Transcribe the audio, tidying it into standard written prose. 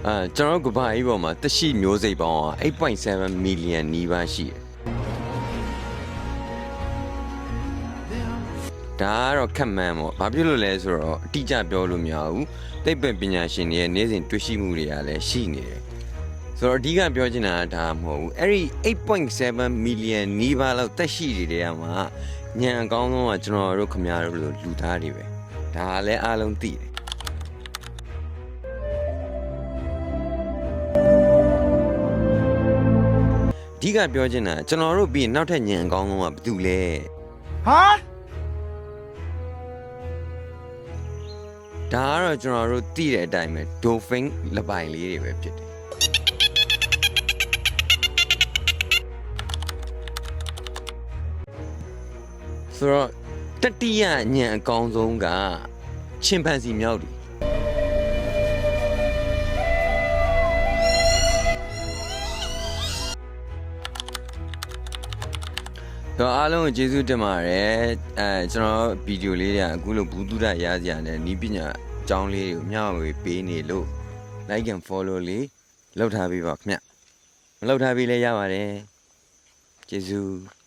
ကျွန်တော်ကဘာကြီးပေါ်မှာတရှိမျိုးစိတ်ပေါင်း8.7 million နီးပါးရှိတယ်ဒါကတော့ခက်မှန်းပေါ့ဘာဖြစ်လို့လဲဆိုတော့အတိအကျပြောလို့မရဘူးသိပ္ပံပညာရှင်တွေရဲ့နေ့စဉ်တွေ့ရှိမှုတွေကလည်းရှိနေတယ်ဆိုတော့အဓိကပြောချင်တာကဒါမဟုတ်ဘူးအဲ့ဒီ8.7 million နီးပါးလောက်တက်ရှိနေတဲ့ကမှာညံအကောင်းဆုံးကကျွန်တော်တို့ခင်ဗျားတို့လိုလူသားတွေပဲဒါလည်းအားလုံးသိတယ်အဓိကပြောချင်တာကျွန်တော်တို့ပြီးနောက်ထပ်ညံအကောင်းဆုံးကဘာတူလဲဟာဒါကတော့ကျွန်တော်တို့သိတဲ့အတိုင်းပဲ dolphin လပိုင်လေးတွေပဲဖြစ်တယ်ဆိုတော့တတိယညံအကောင်းဆုံးကချင်ပန်စီမြောက်တယ်တော့အားလုံးကိုကျေးဇူးတင်ပါတယ်ကျွန်တော်ဗီဒီယိုလေးတွေကအခုလိုဘူးတုဒရစရာနဲ့နီးပညာအကြောင်းလေးတွေကိုမျှဝေပေးနေလို့ like and follow လေးလုပ်ထားပေးပါခင်ဗျမလုပ်ထားပေးလည်းရပါတယ်ကျေးဇူး